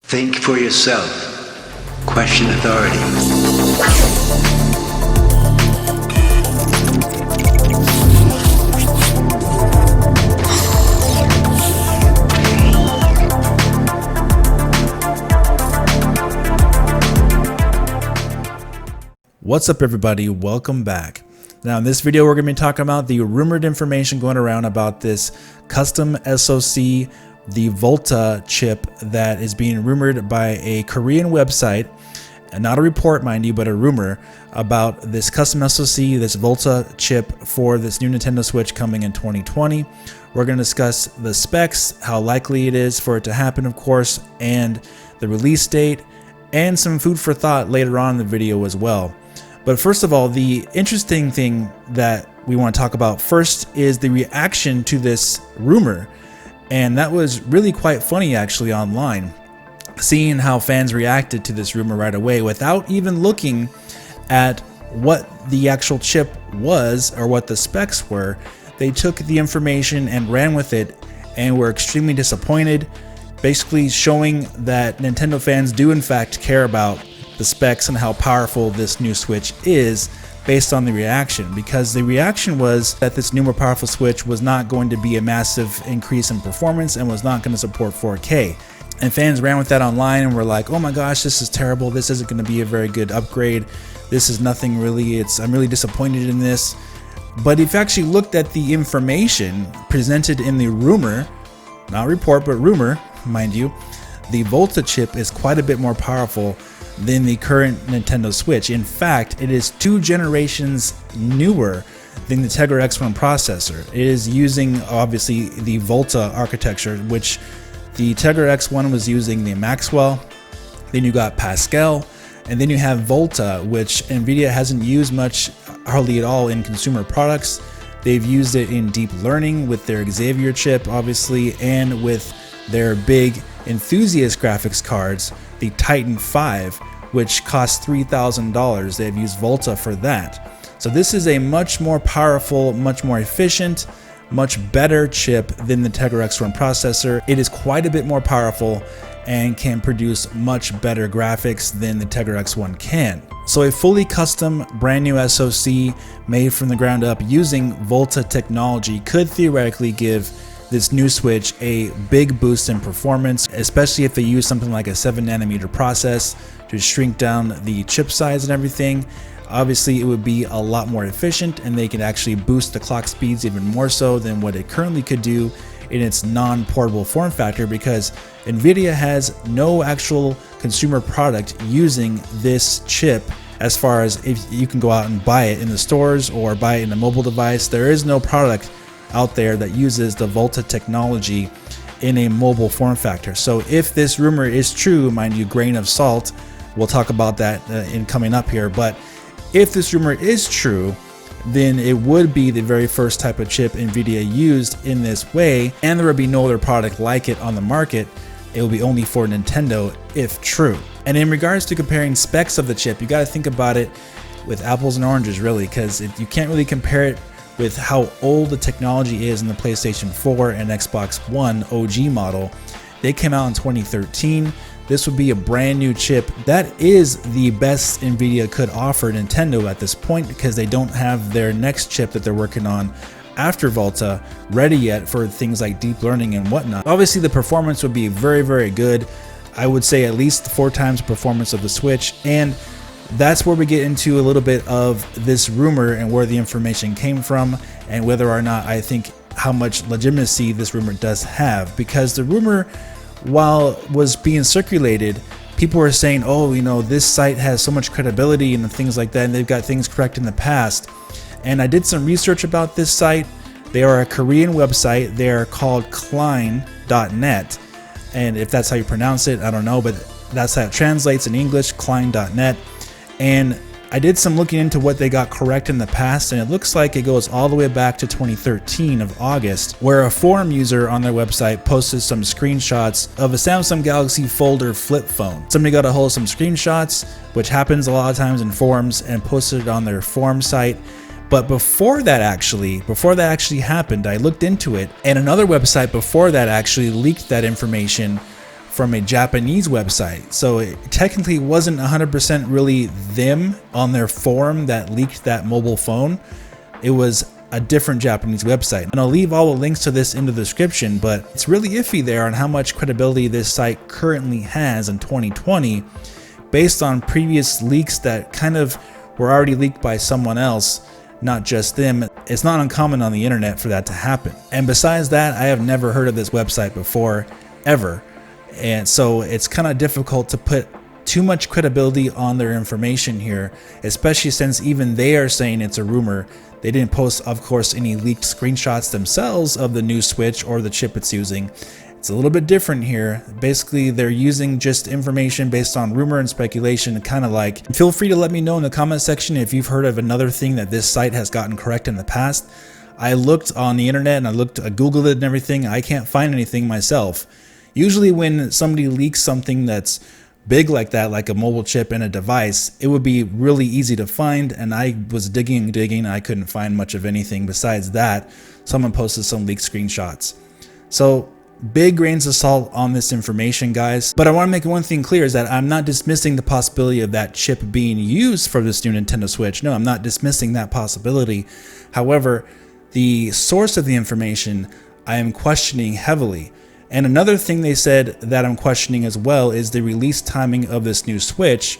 Think for yourself. Question authority. What's up, everybody? Welcome back. Now in this video we're going to be talking about the rumored information going around about this custom SoC, the Volta chip that is being rumored by a Korean website, and not a report mind you, but a rumor about this custom SoC, this Volta chip for this new Nintendo Switch coming in 2020. We're going to discuss the specs, how likely it is for it to happen, of course, and the release date, and some food for thought later on in the video as well. But first of all, the interesting thing that we want to talk about first is the reaction to this rumor. And that was really quite funny actually online, seeing how fans reacted to this rumor right away without even looking at what the actual chip was or what the specs were. They took the information and ran with it and were extremely disappointed, basically showing that Nintendo fans do in fact care about the specs and how powerful this new Switch is based on the reaction, because the reaction was that this new more powerful Switch was not going to be a massive increase in performance and was not going to support 4K. And fans ran with that online and were like, oh my gosh, this is terrible. This isn't going to be a very good upgrade. This is nothing really. I'm really disappointed in this. But if you actually looked at the information presented in the rumor, not report, but rumor, mind you, the Volta chip is quite a bit more powerful than the current Nintendo Switch. In fact, it is 2 generations newer than the Tegra X1 processor. It is using obviously the Volta architecture, which the Tegra X1 was using the Maxwell. Then you got Pascal, and then you have Volta, which NVIDIA hasn't used much, hardly at all, in consumer products. They've used it in deep learning with their Xavier chip, obviously, and with their big enthusiast graphics cards, the Titan 5, which costs $3,000. They've used Volta for that. So this is a much more powerful, much more efficient, much better chip than the Tegra X1 processor. It is quite a bit more powerful and can produce much better graphics than the Tegra X1 can. So a fully custom brand new SoC made from the ground up using Volta technology could theoretically give this new Switch a big boost in performance, especially if they use something like a 7nm process to shrink down the chip size and everything. Obviously it would be a lot more efficient, and they can actually boost the clock speeds even more so than what it currently could do in its non-portable form factor, because NVIDIA has no actual consumer product using this chip. As far as if you can go out and buy it in the stores or buy it in a mobile device, there is no product out there that uses the Volta technology in a mobile form factor. So if this rumor is true, mind you, grain of salt, we'll talk about that in coming up here, but if this rumor is true, then it would be the very first type of chip NVIDIA used in this way, and there would be no other product like it on the market. It will be only for Nintendo if true. And in regards to comparing specs of the chip, you got to think about it with apples and oranges really, because you can't really compare it with how old the technology is in the PlayStation 4 and Xbox One OG model. They came out in 2013. This would be a brand new chip. That is the best NVIDIA could offer Nintendo at this point, because they don't have their next chip that they're working on after Volta ready yet for things like deep learning and whatnot. Obviously the performance would be very, very good. I would say at least 4 times the performance of the Switch, and that's where we get into a little bit of this rumor and where the information came from, and whether or not I think how much legitimacy this rumor does have. Because the rumor, while was being circulated, people were saying, oh, you know, this site has so much credibility and things like that, and they've got things correct in the past. And I did some research about this site. They are a Korean website. They are called Klein.net, and if that's how you pronounce it, I don't know, but that's how it translates in English, Klein.net. And I did some looking into what they got correct in the past, and it looks like it goes all the way back to 2013 of August, where a forum user on their website posted some screenshots of a Samsung Galaxy Folder flip phone. Somebody got a hold of some screenshots, which happens a lot of times in forums, and posted it on their forum site. But before that actually happened, I looked into it, and another website before that actually leaked that information from a Japanese website. So it technically wasn't 100% really them on their forum that leaked that mobile phone. It was a different Japanese website. And I'll leave all the links to this in the description, but it's really iffy there on how much credibility this site currently has in 2020 based on previous leaks that kind of were already leaked by someone else, not just them. It's not uncommon on the internet for that to happen. And besides that, I have never heard of this website before, ever. And so it's kind of difficult to put too much credibility on their information here, especially since even they are saying it's a rumor. They didn't post, of course, any leaked screenshots themselves of the new Switch or the chip it's using. It's a little bit different here. Basically, they're using just information based on rumor and speculation, kind of like. Feel free to let me know in the comment section if you've heard of another thing that this site has gotten correct in the past. I looked on the internet and I Googled it and everything. I can't find anything myself. Usually when somebody leaks something that's big like that, like a mobile chip in a device, it would be really easy to find, and I was digging, I couldn't find much of anything besides that. Someone posted some leaked screenshots. So big grains of salt on this information, guys. But I want to make one thing clear, is that I'm not dismissing the possibility of that chip being used for this new Nintendo Switch. No, I'm not dismissing that possibility. However, the source of the information I am questioning heavily. And another thing they said that I'm questioning as well is the release timing of this new Switch.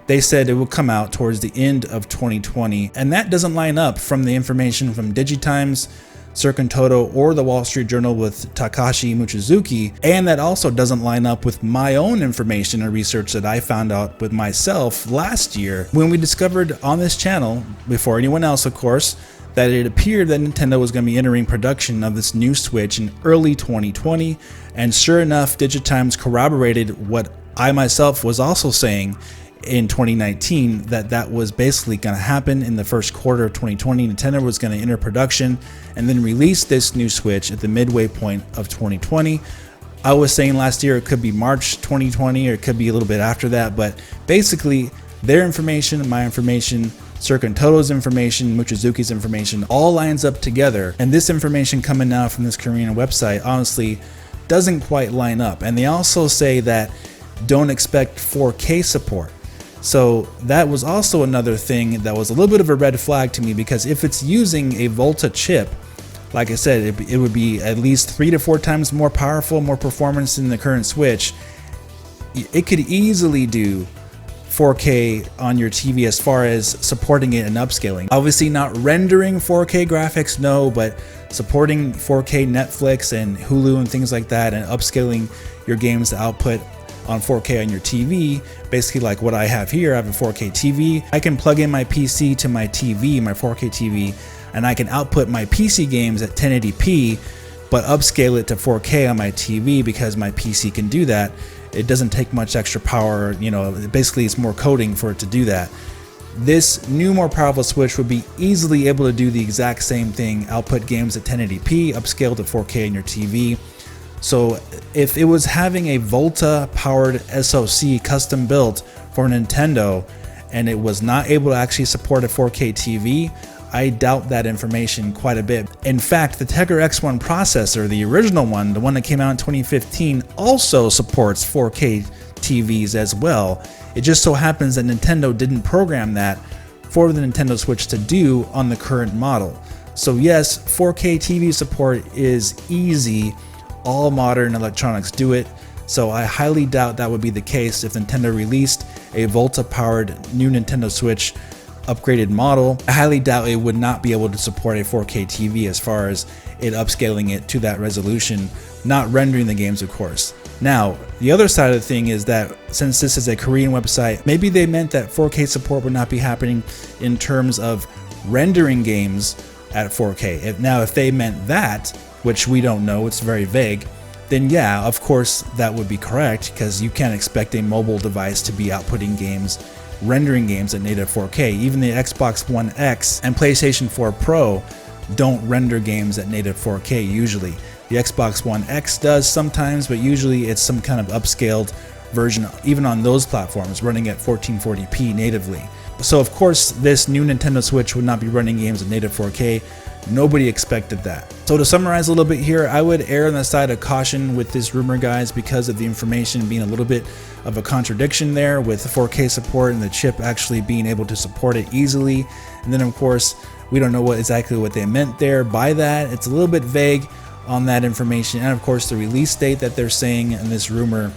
They said it will come out towards the end of 2020, and that doesn't line up from the information from Digitimes, Circun Toto, or the Wall Street Journal with Takashi Mochizuki, and that also doesn't line up with my own information and research that I found out with myself last year when we discovered on this channel, before anyone else of course, that it appeared that Nintendo was going to be entering production of this new Switch in early 2020, and sure enough, Digitimes corroborated what I myself was also saying in 2019, that was basically going to happen in the first quarter of 2020. Nintendo was going to enter production and then release this new Switch at the midway point of 2020. I was saying last year it could be March 2020 or it could be a little bit after that, but basically their information, my information, Circun Toto's information, Mochizuki's information all lines up together, and this information coming now from this Korean website honestly doesn't quite line up. And they also say that don't expect 4K support. So that was also another thing that was a little bit of a red flag to me, because if it's using a Volta chip, like I said, it would be at least 3 to 4 times more powerful, more performance than the current Switch. It could easily do 4K on your TV as far as supporting it and upscaling. Obviously not rendering 4K graphics, no, but supporting 4K Netflix and Hulu and things like that, and upscaling your games to output on 4K on your TV, basically like what I have here. I have a 4K TV. I can plug in my PC to my TV, my 4K TV, and I can output my PC games at 1080p, but upscale it to 4K on my TV because my PC can do that. It doesn't take much extra power, you know, basically it's more coding for it to do that. This new, more powerful Switch would be easily able to do the exact same thing, output games at 1080p, upscale to 4K on your TV. So if it was having a Volta powered SoC custom built for Nintendo and it was not able to actually support a 4K TV, I doubt that information quite a bit. In fact, the Tegra X1 processor, the original one, the one that came out in 2015, also supports 4K TVs as well. It just so happens that Nintendo didn't program that for the Nintendo Switch to do on the current model. So yes, 4K TV support is easy. All modern electronics do it. So I highly doubt that would be the case if Nintendo released a Volta powered new Nintendo Switch upgraded model. I highly doubt it would not be able to support a 4K TV as far as it upscaling it to that resolution, not rendering the games of course. Now, the other side of the thing is that since this is a Korean website, maybe they meant that 4K support would not be happening in terms of rendering games at 4K. Now, if they meant that, which we don't know, it's very vague, then yeah, of course that would be correct, because you can't expect a mobile device to be outputting games, rendering games at native 4K. Even the Xbox One X and PlayStation 4 Pro don't render games at native 4K usually. The Xbox One X does sometimes, but usually it's some kind of upscaled version, even on those platforms, running at 1440p natively. So of course this new Nintendo Switch would not be running games at native 4K. Nobody expected that. So to summarize a little bit here, I would err on the side of caution with this rumor, guys, because of the information being a little bit of a contradiction there with 4K support and the chip actually being able to support it easily. And then of course, we don't know exactly what they meant there by that. It's a little bit vague on that information. And of course, the release date that they're saying in this rumor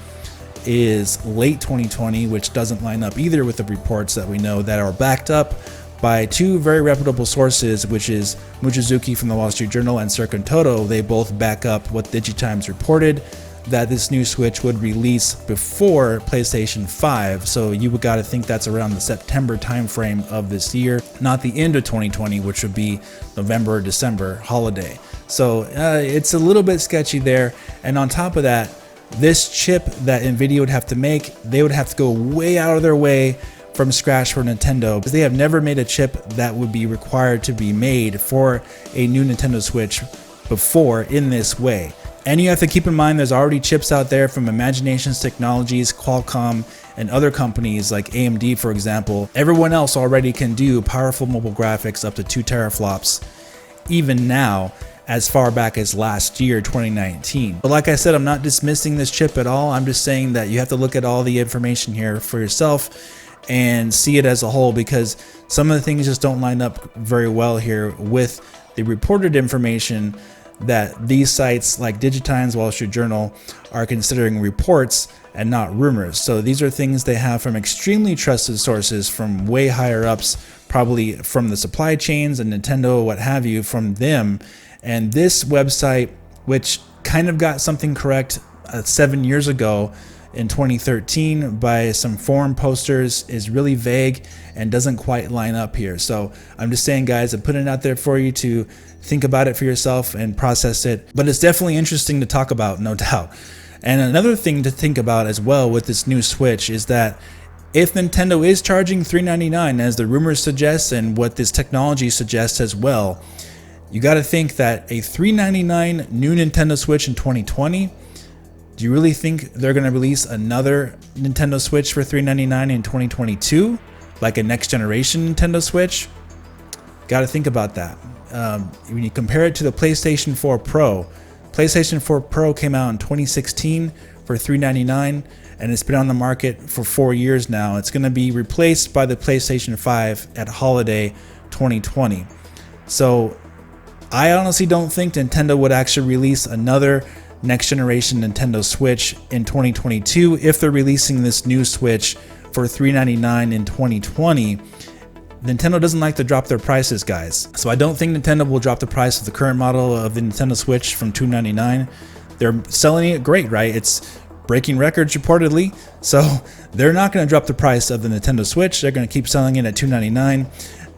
is late 2020, which doesn't line up either with the reports that we know that are backed up by two very reputable sources, which is Mochizuki from the Wall Street Journal and Circuitoto. They both back up what DigiTimes reported, that this new Switch would release before PlayStation 5. So you would got to think that's around the September timeframe of this year, not the end of 2020, which would be November or December holiday. So it's a little bit sketchy there. And on top of that, this chip that NVIDIA would have to make, they would have to go way out of their way from scratch for Nintendo, because they have never made a chip that would be required to be made for a new Nintendo Switch before in this way. And you have to keep in mind there's already chips out there from Imaginations Technologies, Qualcomm, and other companies like AMD, for example. Everyone else already can do powerful mobile graphics up to 2 teraflops, even now, as far back as last year, 2019. But like I said, I'm not dismissing this chip at all. I'm just saying that you have to look at all the information here for yourself and see it as a whole, because some of the things just don't line up very well here with the reported information that these sites like DigiTimes, Wall Street Journal are considering reports and not rumors. So these are things they have from extremely trusted sources, from way higher ups, probably from the supply chains and Nintendo, what have you, from them. And this website, which kind of got something correct 7 years ago in 2013 by some forum posters, is really vague and doesn't quite line up here. So I'm just saying, guys, I'm putting it out there for you to think about it for yourself and process it. But it's definitely interesting to talk about, no doubt. And another thing to think about as well with this new Switch is that if Nintendo is charging $399, as the rumors suggest and what this technology suggests as well, you got to think that a $399 new Nintendo Switch in 2020, do you really think they're going to release another Nintendo Switch for $399 in 2022? Like a next generation Nintendo Switch? Got to think about that. When you compare it to the PlayStation 4 Pro, PlayStation 4 Pro came out in 2016 for $399, and it's been on the market for 4 years now. It's going to be replaced by the PlayStation 5 at holiday 2020. So I honestly don't think Nintendo would actually release another next generation Nintendo Switch in 2022 if they're releasing this new Switch for $399 in 2020. Nintendo doesn't like to drop their prices, guys. So I don't think Nintendo will drop the price of the current model of the Nintendo Switch from $299. They're selling it great, right? It's breaking records reportedly. So they're not going to drop the price of the Nintendo Switch. They're going to keep selling it at $299.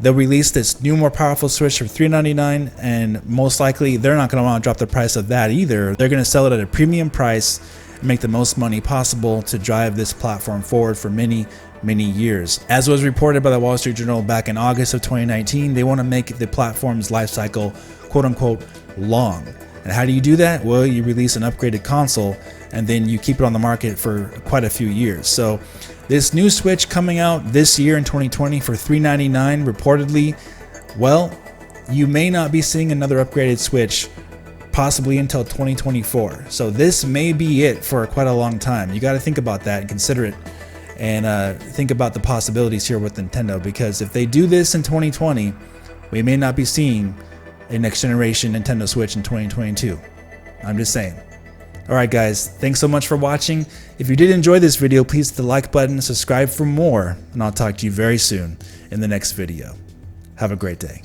They'll release this new, more powerful Switch for $399, and most likely they're not going to want to drop the price of that either. They're going to sell it at a premium price and make the most money possible to drive this platform forward for many, many years. As was reported by the Wall Street Journal back in August of 2019, they want to make the platform's life cycle, quote unquote, long. And how do you do that? Well, you release an upgraded console and then you keep it on the market for quite a few years. So this new Switch coming out this year in 2020 for $399 reportedly, well, you may not be seeing another upgraded Switch possibly until 2024. So this may be it for quite a long time. You got to think about that and consider it, and think about the possibilities here with Nintendo, because if they do this in 2020, we may not be seeing a next generation Nintendo Switch in 2022. I'm just saying. Alright guys, thanks so much for watching. If you did enjoy this video, please hit the like button, subscribe for more, and I'll talk to you very soon in the next video. Have a great day.